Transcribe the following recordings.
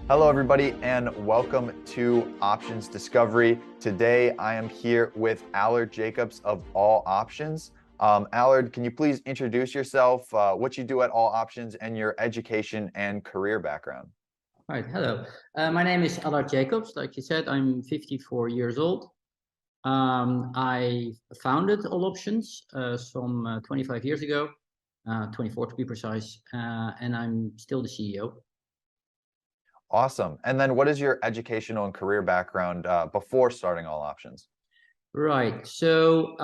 Hello, everybody, and welcome to Options Discovery. Today, I am here with Allard Jakobs of All Options. Allard, can you please introduce yourself, what you do at All Options, and your education and career background? All right, hello. My name is Allard Jakobs. Like you said, I'm 54 years old. I founded All Options some 25 years ago, 24 to be precise, and I'm still the CEO. Awesome. And then what is your educational and career background before starting All Options? Right. So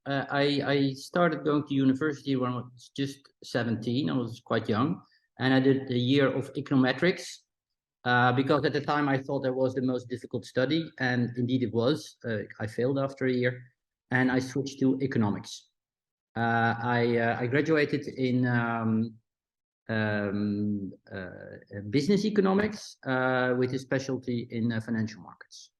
I started going to university when I was just 17. I was quite young, and I did a year of econometrics. Because at the time I thought that was the most difficult study, and indeed it was. I failed after a year, and I switched to economics. I graduated in business economics with a specialty in financial markets.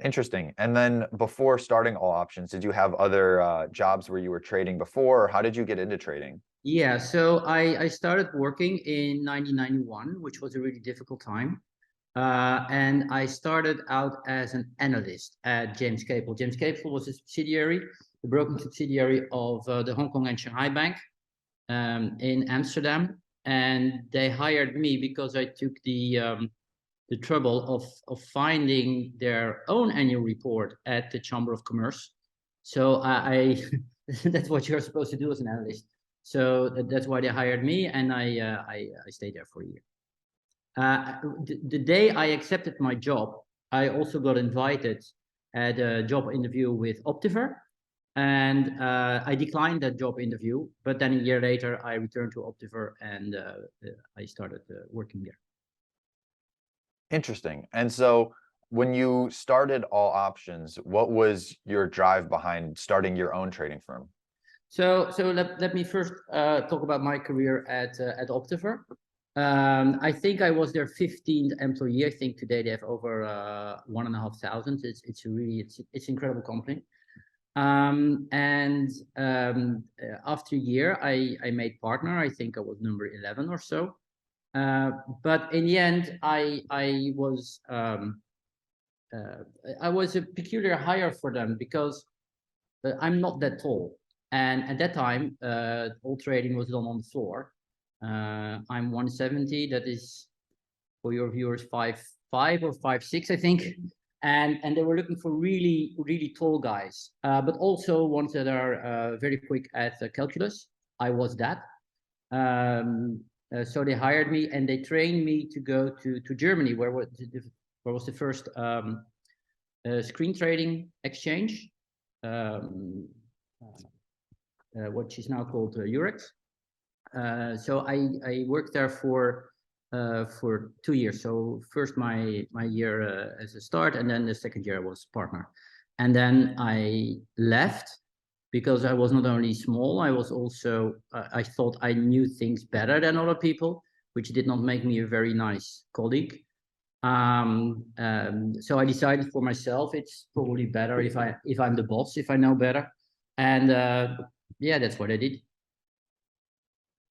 Interesting. And then before starting All Options, did you have other jobs where you were trading before, or how did you get into trading? Yeah, so I started working in 1991, which was a really difficult time. And I started out as an analyst at James Capel. James Capel was a subsidiary, the broking subsidiary of the Hong Kong and Shanghai Bank in Amsterdam. And they hired me because I took the trouble of finding their own annual report at the Chamber of Commerce. So I that's what you're supposed to do as an analyst. So that's why they hired me, and I stayed there for a year. The day I accepted my job, I also got invited at a job interview with Optiver, and I declined that job interview. But then a year later, I returned to Optiver, and I started working there. Interesting. And so when you started All Options, what was your drive behind starting your own trading firm? So let me first talk about my career at Optiver. I think I was their 15th employee. I think today they have over 1,500. It's a really it's incredible company. After a year, I made partner. I think I was number 11 or so. But in the end, I was a peculiar hire for them because I'm not that tall. And at that time, all trading was done on the floor. I'm 170. That is, for your viewers, 5'5" or 5'6", I think. And they were looking for really tall guys, but also ones that are very quick at calculus. I was that. So they hired me and they trained me to go to Germany, where was the first screen trading exchange. What is now called Eurex. So I worked there for 2 years. So first my year as a start, and then the second year I was partner. And then I left because I was not only small, I was also, I thought I knew things better than other people, which did not make me a very nice colleague. So I decided for myself, it's probably better if I'm the boss, if I know better. And yeah, that's what I did.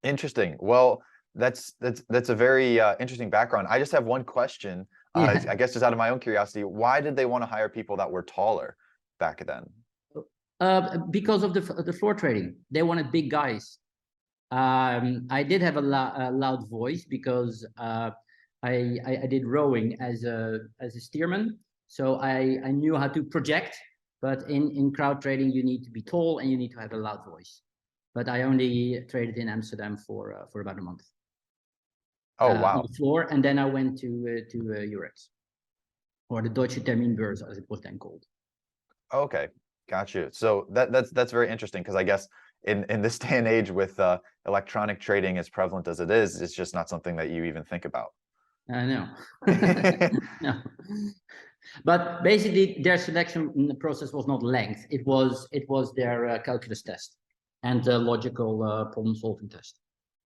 Interesting. Well, that's a very interesting background. I just have one question. Yeah. I guess just out of my own curiosity, why did they want to hire people that were taller back then? Because of the floor trading, they wanted big guys. I did have a loud voice because I did rowing as a steerman, so I knew how to project. But in crowd trading, you need to be tall and you need to have a loud voice. But I only traded in Amsterdam for about a month. Oh, On wow. the floor, and then I went to Eurex, or the Deutsche Terminbörse, as it was then called. Okay, got you. So that's very interesting because I guess in this day and age with electronic trading as prevalent as it is, it's just not something that you even think about. No. No. But basically, their selection process was not length. It was their calculus test and the logical problem-solving test.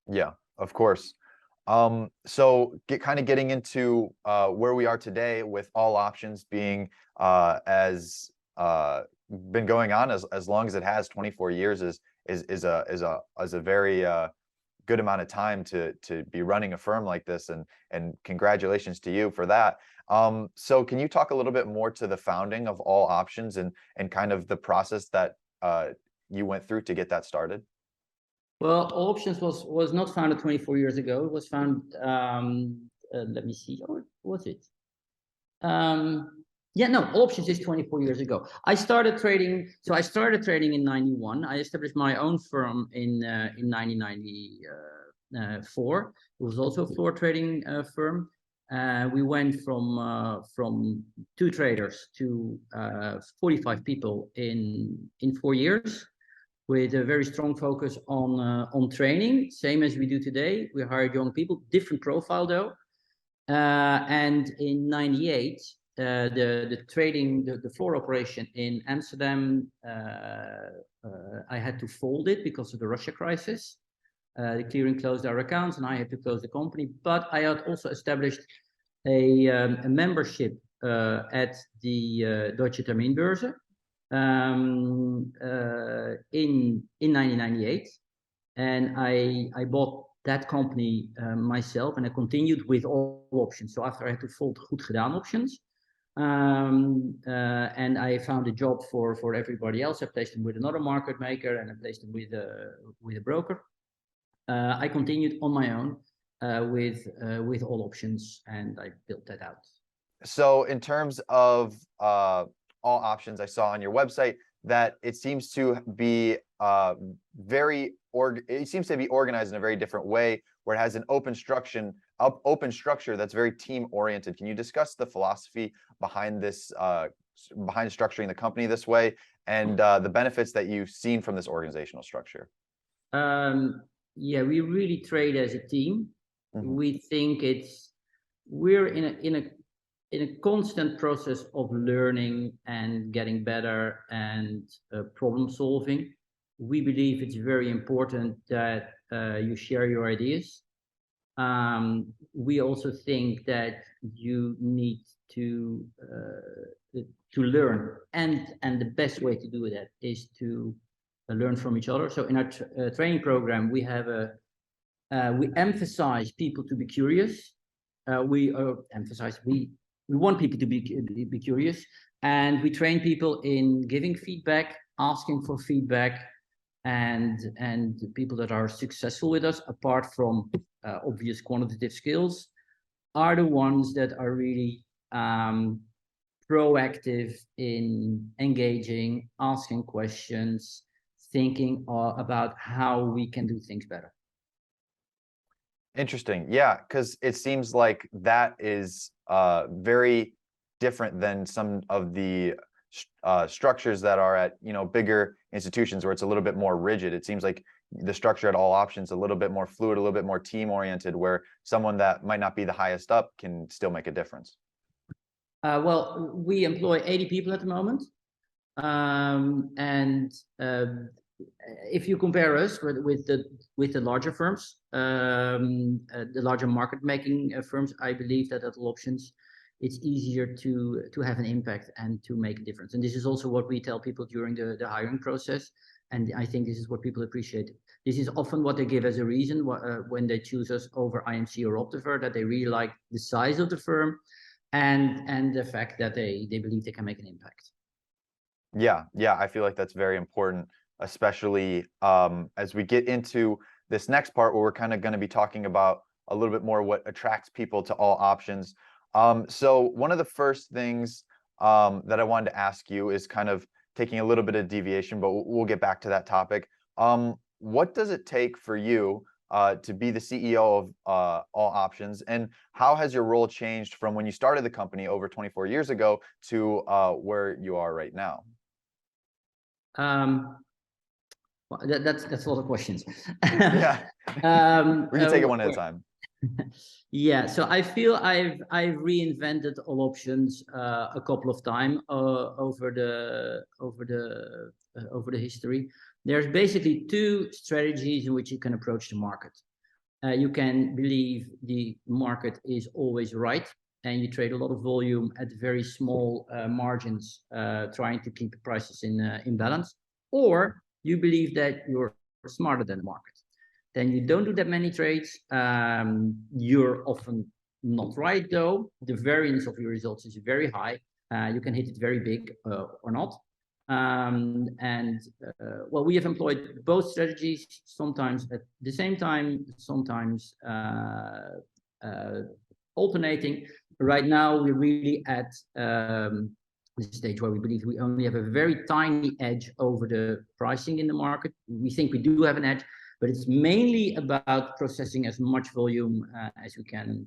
Yeah, of course. So kind of getting into where we are today with All Options being as been going on as long as it has, 24 years is a very good amount of time to be running a firm like this, and congratulations to you for that. So can you talk a little bit more to the founding of All Options and kind of the process that you went through to get that started? Well, All Options was not founded 24 years ago. It was founded, let me see, or was it? Yeah, no, All Options is 24 years ago. I started trading in 91. I established my own firm in 1994. It was also a floor trading firm. We went from 2 traders to 45 people in 4 years, with a very strong focus on training, same as we do today. We hired young people, different profile though. And in 98, the floor operation in Amsterdam, I had to fold it because of the Russia crisis. The clearing closed our accounts and I had to close the company. But I had also established a membership at the Deutsche Terminbörse in 1998. And I bought that company myself, and I continued with All Options. So after I had to fold Goed Gedaan Options, and I found a job for everybody else. I placed them with another market maker, and I placed them with a broker. I continued on my own with All Options, and I built that out. So in terms of All Options, I saw on your website that it seems to be it seems to be organized in a very different way, where it has an open structure that's very team oriented. Can you discuss the philosophy behind this, behind structuring the company this way, and the benefits that you've seen from this organizational structure? Yeah, we really trade as a team. Mm-hmm. We think we're in a constant process of learning and getting better and problem solving. We believe it's very important that you share your ideas. We also think that you need to learn, and the best way to do that is to learn from each other. So in our training program, we have we emphasize people to be curious. We want people to be curious, and we train people in giving feedback, asking for feedback, and people that are successful with us, apart from obvious quantitative skills, are the ones that are really proactive in engaging, asking questions, thinking about how we can do things better. Interesting. Yeah, because it seems like that is very different than some of the structures that are at, bigger institutions where it's a little bit more rigid. It seems like the structure at All Options a little bit more fluid, a little bit more team oriented, where someone that might not be the highest up can still make a difference. Well, we employ 80 people at the moment, and if you compare us with the larger firms, the larger market making firms, I believe that at All Options it's easier to have an impact and to make a difference. And this is also what we tell people during the hiring process. And I think this is what people appreciate. This is often what they give as a reason when they choose us over IMC or Optiver, that they really like the size of the firm and the fact that they believe they can make an impact. Yeah, I feel like that's very important, especially as we get into this next part where we're kind of going to be talking about a little bit more what attracts people to All Options. So one of the first things that I wanted to ask you is kind of taking a little bit of deviation, but we'll get back to that topic. What does it take for you to be the CEO of All Options, and how has your role changed from when you started the company over 24 years ago to where you are right now? Well, that's a lot of questions. Yeah, we can take it one at a time. Yeah, so I feel I've reinvented All Options a couple of times over the history. There's basically 2 strategies in which you can approach the market. You can believe the market is always right, and you trade a lot of volume at very small margins, trying to keep the prices in balance, or you believe that you're smarter than the market. then you don't do that many trades. You're often not right, though. The variance of your results is very high. You can hit it very big or not. Well, we have employed both strategies, sometimes at the same time, sometimes alternating. Right now, we're really at the stage where we believe we only have a very tiny edge over the pricing in the market. We think we do have an edge, but it's mainly about processing as much volume as we can,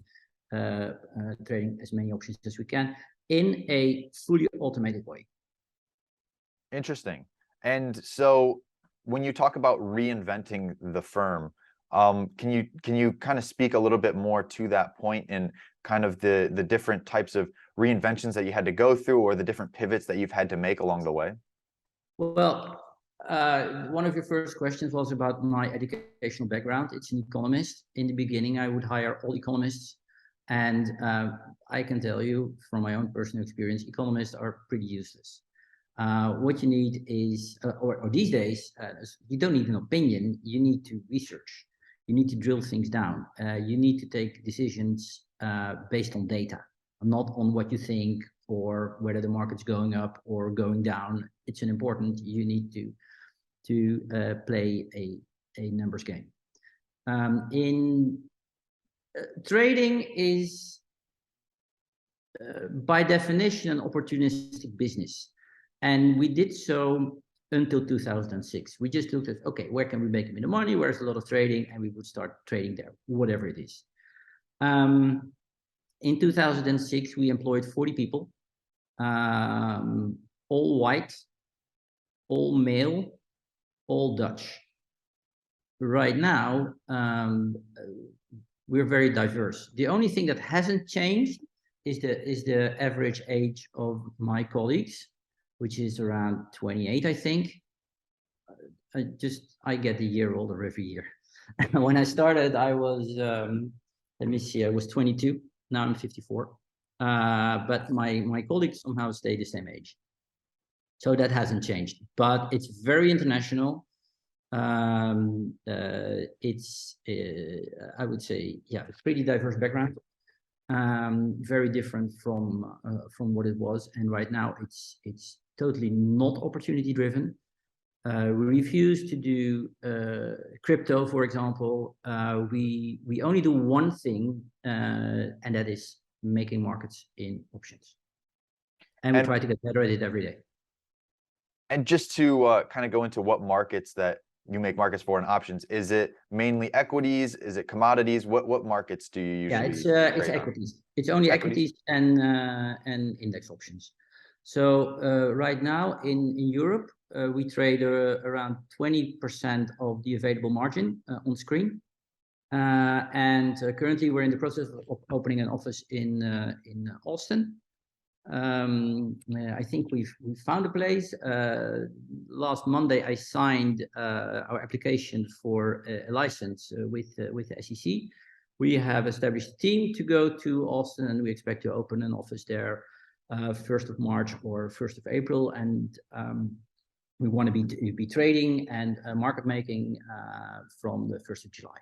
trading as many options as we can in a fully automated way. Interesting. And so when you talk about reinventing the firm, can you kind of speak a little bit more to that point and kind of the different types of reinventions that you had to go through, or the different pivots that you've had to make along the way? Well, one of your first questions was about my educational background. It's an economist. In the beginning, I would hire all economists. And I can tell you from my own personal experience, economists are pretty useless. What you need is, or these days, you don't need an opinion, you need to research. You need to drill things down. You need to take decisions based on data, not on what you think or whether the market's going up or going down. It's an important, you need to play a numbers game. Trading is, by definition, an opportunistic business. And we did so until 2006. We just looked at, okay, where can we make a bit of money? Where's a lot of trading? And we would start trading there, whatever it is. In 2006, we employed 40 people, all white, all male, all Dutch. Right now, we're very diverse. The only thing that hasn't changed is the average age of my colleagues, which is around 28, I think. I get a year older every year. When I started, I was, let me see, I was 22. Now I'm 54. But my colleagues somehow stay the same age. So that hasn't changed, but it's very international. It's, I would say, yeah, a pretty diverse background. Very different from what it was. And right now it's totally not opportunity driven. We refuse to do crypto, for example. We only do one thing, and that is making markets in options. And we try to get better at it every day. And just to kind of go into what markets that you make markets for in options, is it mainly equities? Is it commodities? What markets do you usually? Yeah, it's equities. It's only equities and index options. So right now in Europe, we trade around 20% of the available margin on screen. And currently we're in the process of opening an office in Austin. I think we've found a place. Last Monday, I signed our application for a license with the SEC. We have established a team to go to Austin, and we expect to open an office there 1st of March or 1st of April. And we want to be trading and market making from the 1st of July.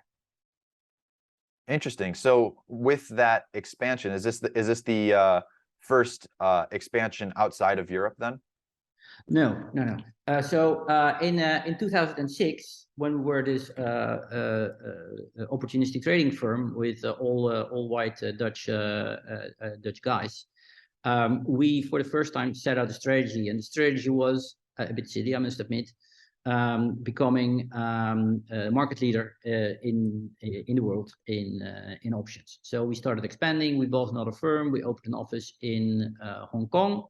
Interesting. So with that expansion, is this the first expansion outside of Europe then? No. So in 2006, when we were this opportunistic trading firm with all white Dutch guys, we for the first time set out a strategy, and the strategy was a bit silly, I must admit, becoming a market leader in the world in options. So we started expanding. We bought another firm. We opened an office in Hong Kong.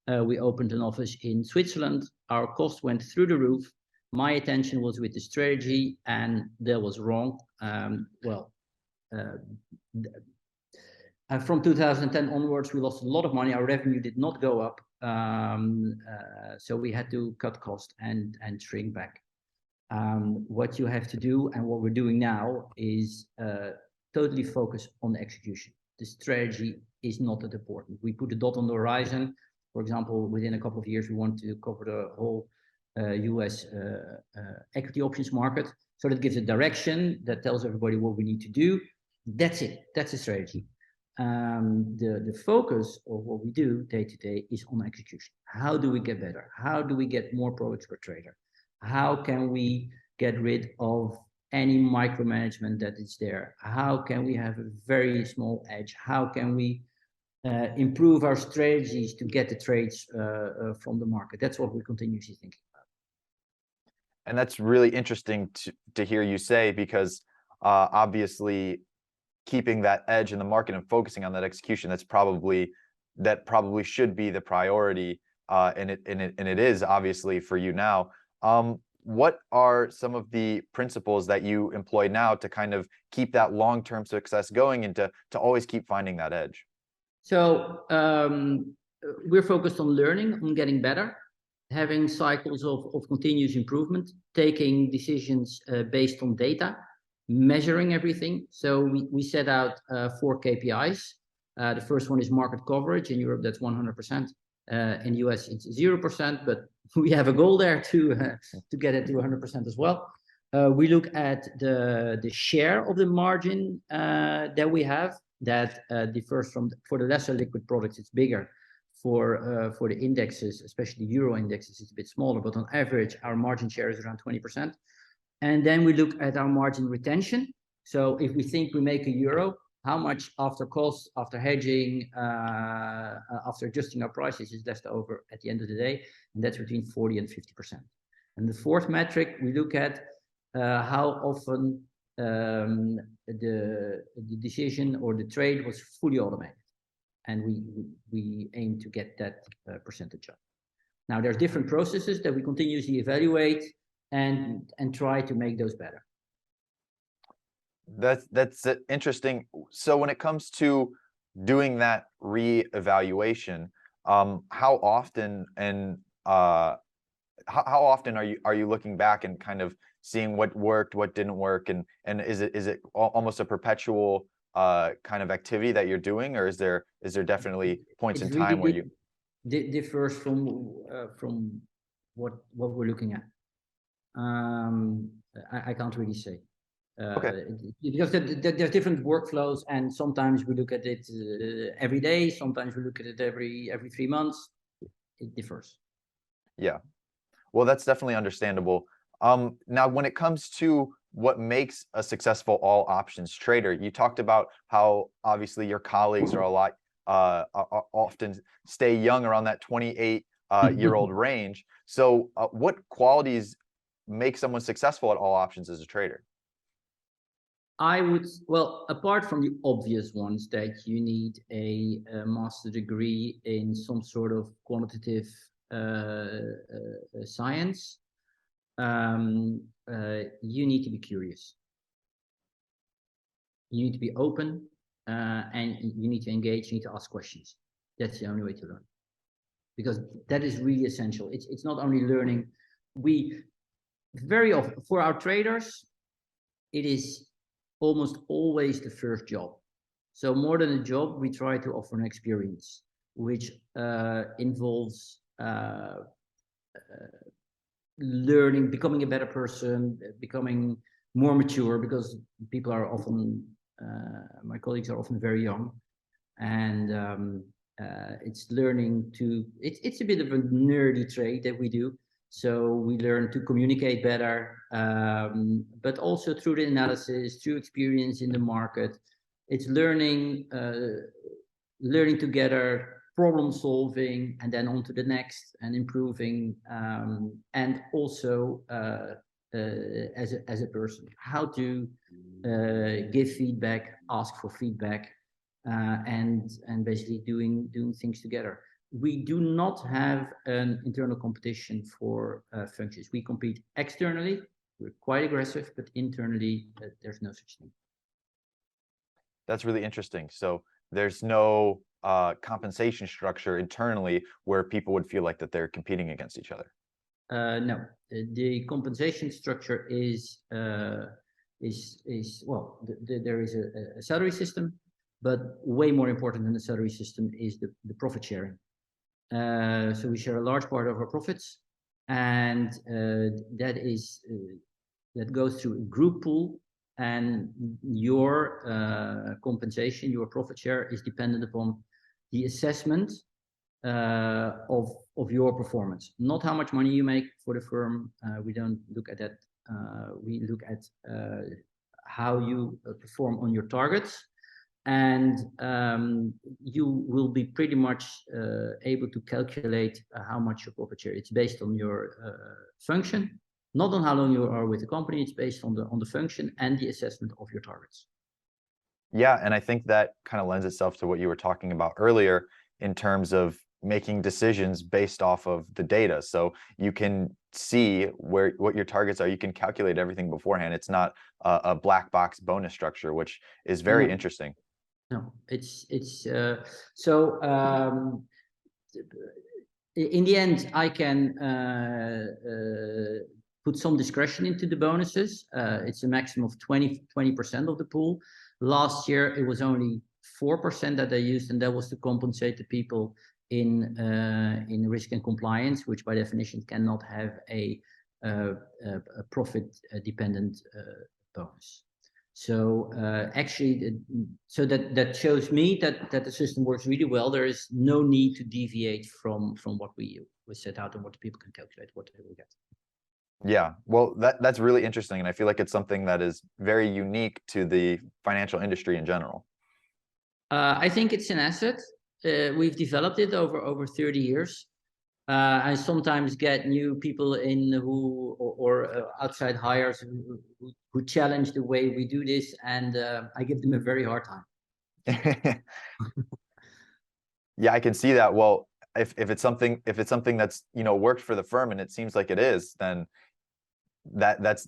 We opened an office in Switzerland. Our costs went through the roof. My attention was with the strategy, and that was wrong. From 2010 onwards, we lost a lot of money. Our revenue did not go up. So we had to cut costs and shrink back. What you have to do, and what we're doing now, is totally focus on the execution. The strategy is not that important. We put a dot on the horizon. For example, within a couple of years, we want to cover the whole US equity options market. So that gives a direction, that tells everybody what we need to do. That's it. That's a strategy. The focus of what we do day to day is on execution. How do we get better? How do we get more products per trader? How can we get rid of any micromanagement that is there? How can we have a very small edge? How can we improve our strategies to get the trades from the market? That's what we're continuously thinking about. And that's really interesting to hear you say, because obviously keeping that edge in the market and focusing on that execution, that probably should be the priority, and it is obviously for you now. What are some of the principles that you employ now to kind of keep that long-term success going and to always keep finding that edge? So we're focused on learning, on getting better, having cycles of continuous improvement, taking decisions based on data, measuring everything. So we set out 4 KPIs. The first one is market coverage. In Europe, that's 100%. In the US, it's 0%, but we have a goal there to get it to 100% as well. We look at the share of the margin that we have. That differs for the lesser liquid products, it's bigger. For the indexes, especially Euro indexes, it's a bit smaller, but on average, our margin share is around 20%. And then we look at our margin retention. So if we think we make €1, how much after costs, after hedging, after adjusting our prices is left over at the end of the day? And that's between 40 and 50%. And the fourth metric, we look at how often the decision or the trade was fully automated. And we aim to get that percentage up. Now, there's different processes that we continuously evaluate and try to make those better. That's interesting. So when it comes to doing that re-evaluation, how often are you looking back and kind of seeing what worked, what didn't work, and is it almost a perpetual kind of activity that you're doing, or is there definitely points in time where you differs from what we're looking at? I can't really say. Okay. Because there's different workflows, and sometimes we look at it every day, sometimes we look at it every 3 months. It differs. Yeah. Well, that's definitely understandable. Now, when it comes to what makes a successful all options trader, you talked about how obviously your colleagues are a lot often stay young around that 28-year-old range. So what qualities make someone successful at all options as a trader? Well, apart from the obvious ones, that you need a master degree in some sort of quantitative science, you need to be curious. You need to be open, and you need to engage, you need to ask questions. That's the only way to learn. Because that is really essential. It's not only learning. We very often, for our traders, it is almost always the first job. So more than a job, we try to offer an experience, which involves learning, becoming a better person, becoming more mature, because people are often, my colleagues are often very young, and it's learning to, it's a bit of a nerdy trade that we do. So we learn to communicate better, but also through the analysis, through experience in the market. It's learning together, problem solving, and then on to the next, and improving, and also as a person, how to give feedback, ask for feedback, and basically doing things together. We do not have an internal competition for functions. We compete externally. We're quite aggressive, but internally, there's no such thing. That's really interesting. So there's no compensation structure internally where people would feel like that they're competing against each other. No, the compensation structure is well, there is a salary system, but way more important than the salary system is the profit sharing. So we share a large part of our profits, and that is that goes through a group pool, and your compensation, your profit share, is dependent upon the assessment of your performance, not how much money you make for the firm. We don't look at that. We look at how you perform on your targets, and you will be pretty much able to calculate how much your profit share. It's based on your function, not on how long you are with the company. It's based on the function and the assessment of your targets. Yeah, and I think that kind of lends itself to what you were talking about earlier in terms of making decisions based off of the data. So you can see what your targets are. You can calculate everything beforehand. It's not a black box bonus structure, which is very interesting. No, it's so in the end, I can put some discretion into the bonuses. It's a maximum of 20% of the pool. Last year, it was only 4% that I used, and that was to compensate the people in risk and compliance, which by definition cannot have a profit dependent bonus. So actually, so that shows me that the system works really well. There is no need to deviate from what we set out and what the people can calculate what they will get. Yeah, well, that's really interesting, and I feel like it's something that is very unique to the financial industry in general. I think it's an asset. We've developed it over 30 years. I sometimes get new people in or outside hires who challenge the way we do this, and I give them a very hard time. Yeah, I can see that. Well, if it's something that's worked for the firm, and it seems like it is, then that's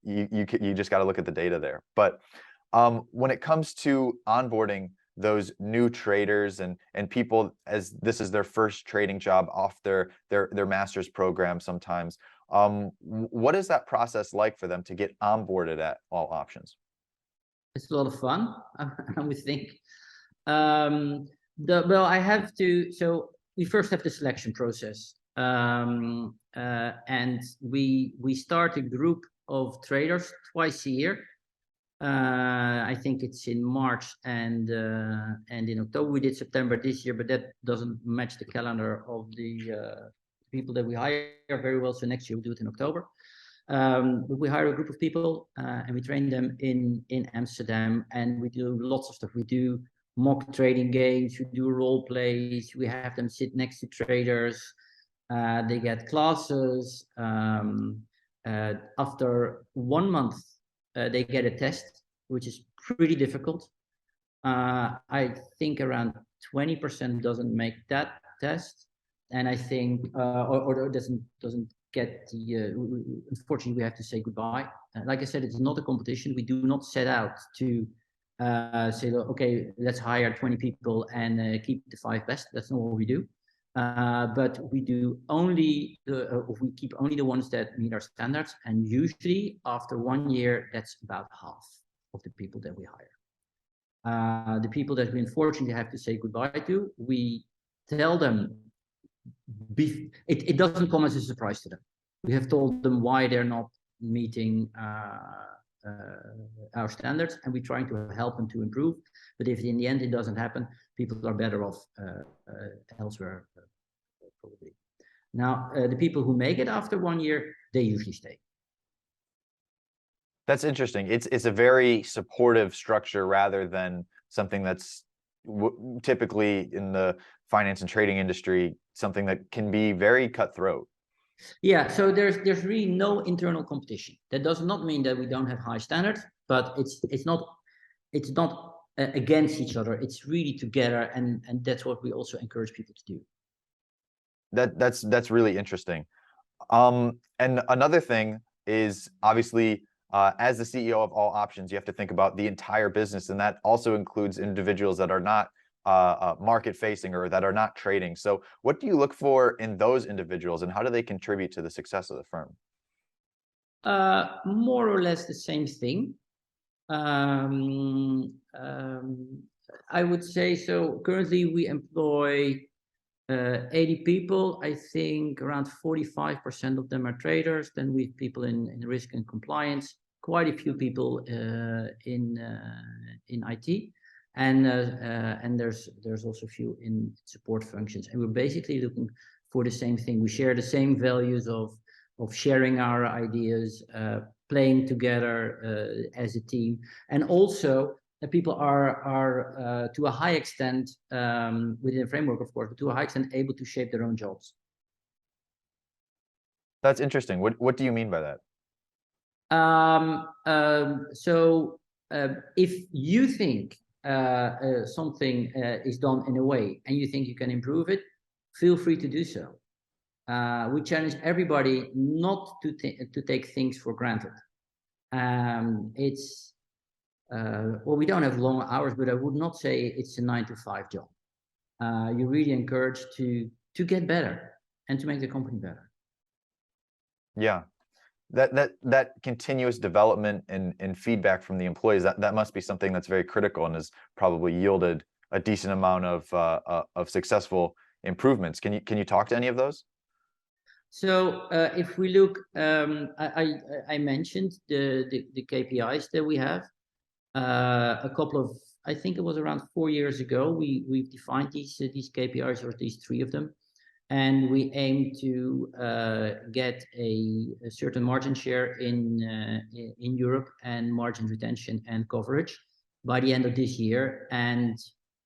you just got to look at the data there. But when it comes to onboarding those new traders and people, as this is their first trading job off their master's program sometimes, what is that process like for them to get onboarded at All Options? It's a lot of fun, I would think. Well, I have to, so we first have the selection process. And we start a group of traders twice a year. I think it's in March and in October. We did September this year, but that doesn't match the calendar of the people that we hire very well. So next year we'll do it in October. We hire a group of people and we train them in Amsterdam, and we do lots of stuff. We do mock trading games, we do role plays, we have them sit next to traders. They get classes. After 1 month, they get a test, which is pretty difficult. I think around 20% doesn't make that test, and I think or doesn't get the. Unfortunately, we have to say goodbye. Like I said, it's not a competition. We do not set out to say, okay, let's hire 20 people and keep the 5 best. That's not what we do. But we do only we keep only the ones that meet our standards, and usually after 1 year, that's about half of the people that we hire. The people that we unfortunately have to say goodbye to, we tell them. It doesn't come as a surprise to them. We have told them why they're not meeting our standards, and we're trying to help them to improve. But if in the end it doesn't happen, people are better off elsewhere, probably. Now, the people who make it after 1 year, they usually stay. That's interesting. It's a very supportive structure rather than something that's typically in the finance and trading industry, something that can be very cutthroat. Yeah, so there's really no internal competition. That does not mean that we don't have high standards, but it's not against each other. It's really together, and that's what we also encourage people to do. That's really interesting. And another thing is obviously, as the CEO of All Options, you have to think about the entire business, and that also includes individuals that are not market facing or that are not trading. So what do you look for in those individuals, and how do they contribute to the success of the firm? More or less the same thing. I would say so. Currently, we employ 80 people, I think around 45% of them are traders. Then we have people in risk and compliance, quite a few people in IT, and there's also a few in support functions. And we're basically looking for the same thing. We share the same values of sharing our ideas, playing together as a team, and also that people are to a high extent within the framework, of course, but to a high extent able to shape their own jobs. That's interesting. What do you mean by that? If you think something is done in a way and you think you can improve it, feel free to do so. We challenge everybody not to take things for granted. Well, we don't have long hours, but I would not say it's a 9-to-5 job. You're really encouraged to get better and to make the company better. Yeah, that continuous development and feedback from the employees, that must be something that's very critical and has probably yielded a decent amount of successful improvements. Can you talk to any of those? So if we look, I mentioned the KPIs that we have. A couple of, I think it was around 4 years ago, we've defined these KPIs, or these 3 of them, and we aim to get a certain margin share in Europe, and margin retention and coverage by the end of this year. And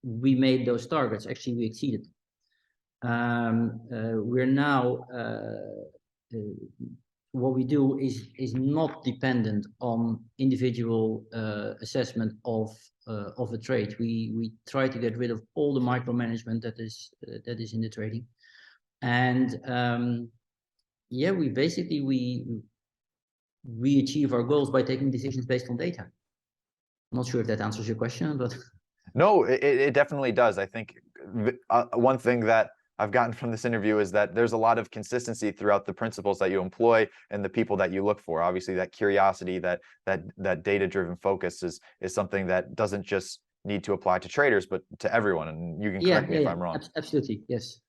we made those targets. Actually, we exceeded. We're now what we do is not dependent on individual assessment of a trade. We try to get rid of all the micromanagement that is in the trading, and yeah, we basically we achieve our goals by taking decisions based on data. I'm not sure if that answers your question, but no, it definitely does. I think one thing that I've gotten from this interview is that there's a lot of consistency throughout the principles that you employ and the people that you look for. Obviously, that curiosity, that data-driven focus is something that doesn't just need to apply to traders, but to everyone. And you can correct me if I'm wrong. Absolutely, yes.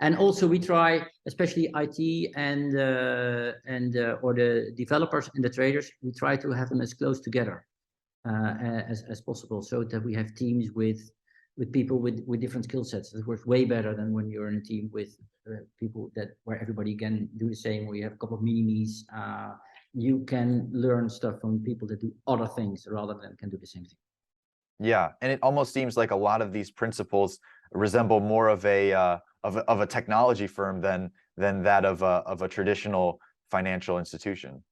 And also we try, especially IT and or the developers and the traders, we try to have them as close together as possible, so that we have teams with people with different skill sets. It works way better than when you're in a team with people where everybody can do the same, where you have a couple of mini-me's. You can learn stuff from people that do other things rather than can do the same thing. Yeah, and it almost seems like a lot of these principles resemble more of a technology firm than that of a traditional financial institution.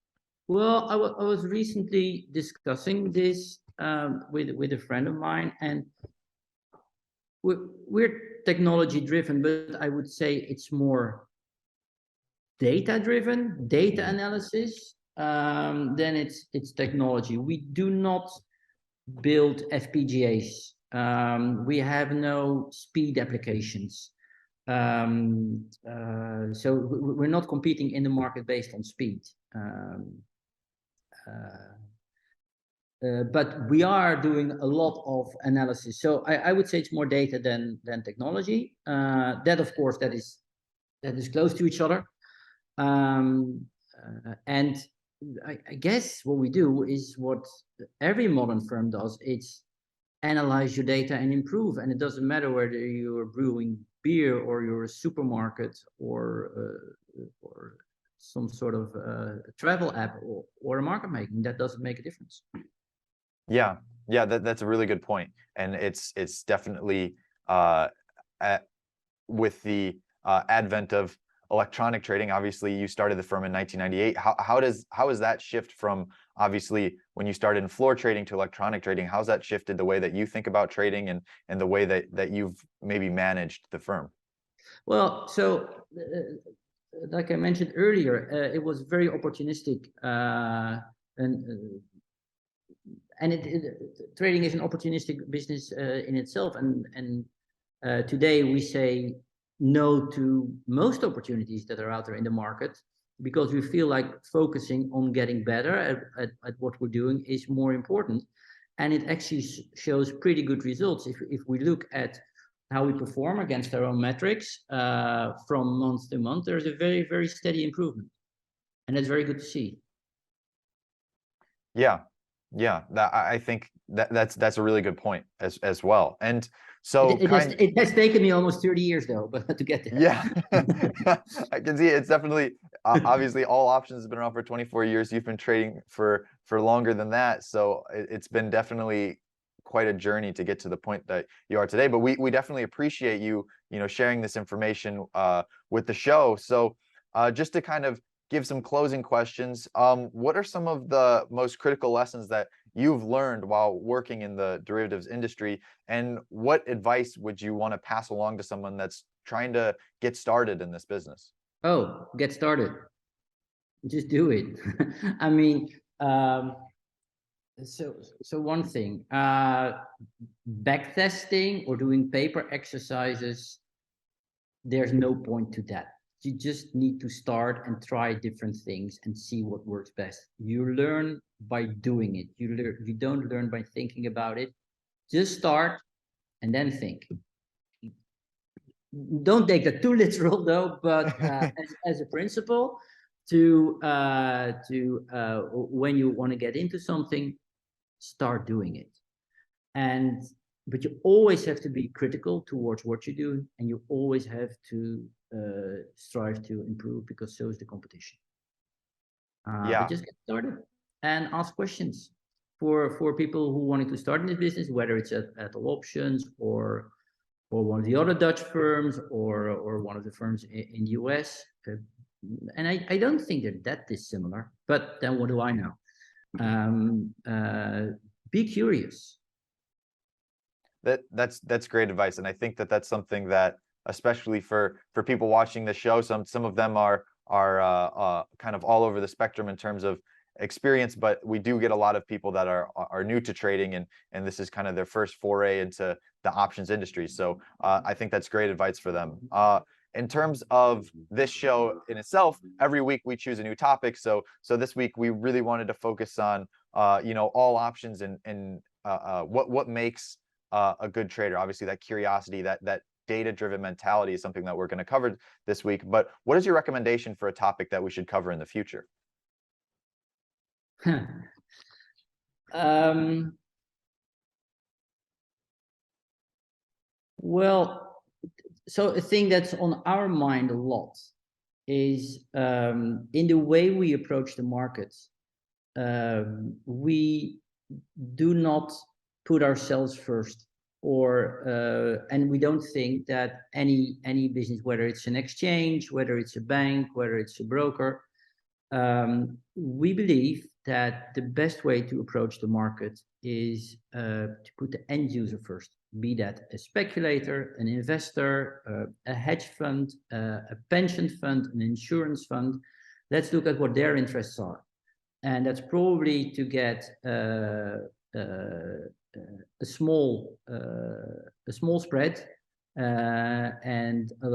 Well, I was recently discussing this with a friend of mine, and we're technology driven, but I would say it's more data driven, data analysis, than it's technology. We do not build FPGAs. We have no speed applications. So we're not competing in the market based on speed. But we are doing a lot of analysis. So I would say it's more data than technology. That, of course, that is close to each other. And I guess what we do is what every modern firm does. It's analyze your data and improve. And it doesn't matter whether you're brewing beer or you're a supermarket or some sort of travel app or a market making. That doesn't make a difference. Yeah, that's a really good point. And it's definitely with the advent of electronic trading. Obviously, you started the firm in 1998. How is that shift from, obviously, when you started in floor trading to electronic trading? How's that shifted the way that you think about trading and the way that you've maybe managed the firm? Well, so like I mentioned earlier, it was very opportunistic, and trading is an opportunistic business in itself. And today we say no to most opportunities that are out there in the market, because we feel like focusing on getting better at what we're doing is more important. And it actually shows pretty good results. If we look at how we perform against our own metrics from month to month, there's a very, very steady improvement. And that's very good to see. Yeah, yeah. I think that's a really good point as well. And so It has taken me almost 30 years though, but to get there. Yeah, I can see it. It's definitely obviously all options has been around for 24 years. You've been trading for longer than that, so it's been definitely quite a journey to get to the point that you are today. But we definitely appreciate you sharing this information with the show. So just to kind of give some closing questions, what are some of the most critical lessons that you've learned while working in the derivatives industry, and what advice would you want to pass along to someone that's trying to get started in this business? Oh, get started. Just do it. I mean, so one thing, back testing or doing paper exercises, there's no point to that. You just need to start and try different things and see what works best. You learn by doing it. You don't learn by thinking about it. Just start and then think. Don't take that too literal though, but as a principle, when you want to get into something, start doing it. But you always have to be critical towards what you do, and you always have to strive to improve, because so is the competition. But just get started and ask questions for people who wanted to start in this business, whether it's at All Options or one of the other Dutch firms or one of the firms in the US. And I don't think they're that dissimilar, but then what do I know? Be curious. That's great advice, and I think that's something that, especially for people watching the show, some of them are kind of all over the spectrum in terms of experience, but we do get a lot of people that are new to trading, and this is kind of their first foray into the options industry. So I think that's great advice for them. In terms of this show in itself, every week we choose a new topic. So this week we really wanted to focus on all options and what makes a good trader. Obviously, that curiosity, that data-driven mentality is something that we're going to cover this week. But what is your recommendation for a topic that we should cover in the future? Well, so a thing that's on our mind a lot is in the way we approach the markets. We do not put ourselves first, and we don't think that any business, whether it's an exchange, whether it's a bank, whether it's a broker, we believe that the best way to approach the market is to put the end user first, be that a speculator, an investor, a hedge fund, a pension fund, an insurance fund. Let's look at what their interests are. And that's probably to get a small spread and a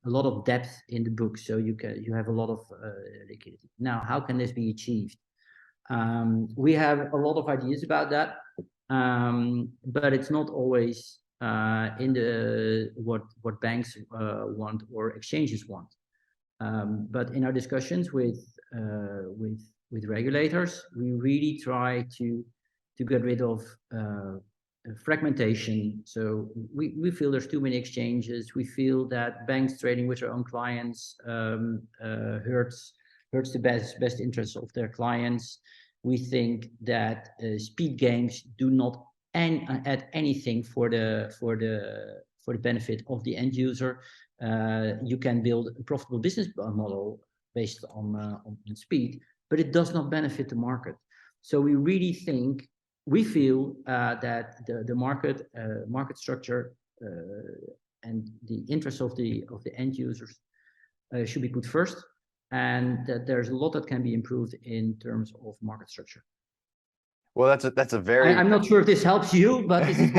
lot of depth in the book, so you have a lot of liquidity. Now, how can this be achieved? We have a lot of ideas about that, but it's not always in what banks want or exchanges want. But in our discussions with regulators, we really try to get rid of fragmentation. So we feel there's too many exchanges. We feel that banks trading with their own clients hurts the best interests of their clients. We think that speed games do not add anything for the benefit of the end user. You can build a profitable business model based on speed, but it does not benefit the market. So we really feel that the market structure and the interests of the end users should be put first, and that there's a lot that can be improved in terms of market structure. Well, that's a very. I'm not sure if this helps you, but this is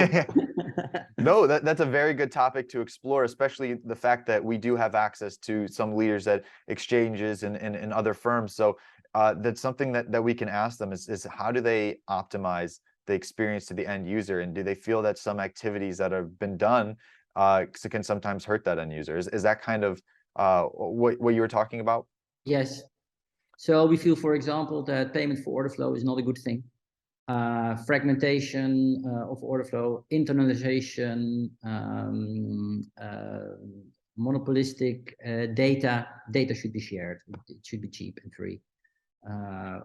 No, that's a very good topic to explore, especially the fact that we do have access to some leaders at exchanges and other firms. So that's something that we can ask them is how do they optimize the experience to the end user? And do they feel that some activities that have been done can sometimes hurt that end user? Is that kind of what you were talking about? Yes. So we feel, for example, that payment for order flow is not a good thing. Fragmentation of order flow, internalization, monopolistic data should be shared. It should be cheap and free,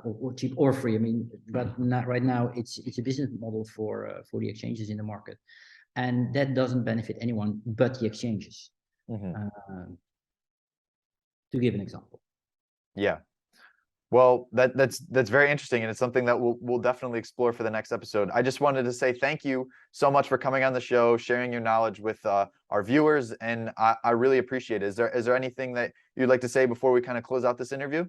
or cheap or free. I mean, but not right now. It's a business model for the exchanges in the market, and that doesn't benefit anyone but the exchanges. To give an example. Yeah. Well, that's very interesting, and it's something that we'll definitely explore for the next episode. I just wanted to say thank you so much for coming on the show, sharing your knowledge with our viewers, and I really appreciate it. Is there anything that you'd like to say before we kind of close out this interview?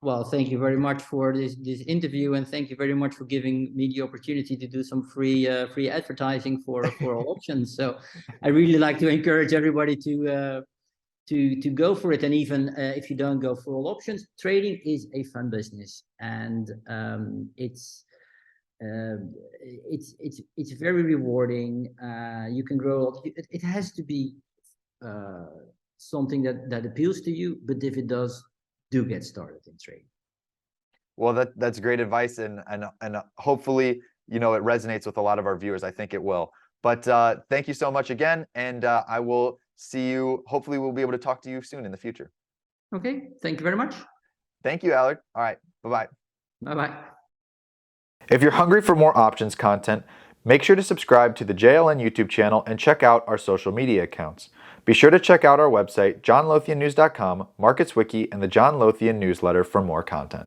Well, thank you very much for this interview, and thank you very much for giving me the opportunity to do some free advertising for all options. So I really like to encourage everybody to go for it. And even if you don't go for all options, trading is a fun business, and it's very rewarding. You can grow. It has to be something that appeals to you. But if it does, do get started in trading. Well, that's great advice, and hopefully, it resonates with a lot of our viewers. I think it will. But thank you so much again, and I will see you. Hopefully, we'll be able to talk to you soon in the future. Okay. Thank you very much. Thank you, Allard. All right. Bye-bye. Bye-bye. If you're hungry for more options content, make sure to subscribe to the JLN YouTube channel and check out our social media accounts. Be sure to check out our website, johnlothiannews.com, Markets Wiki, and the John Lothian newsletter for more content.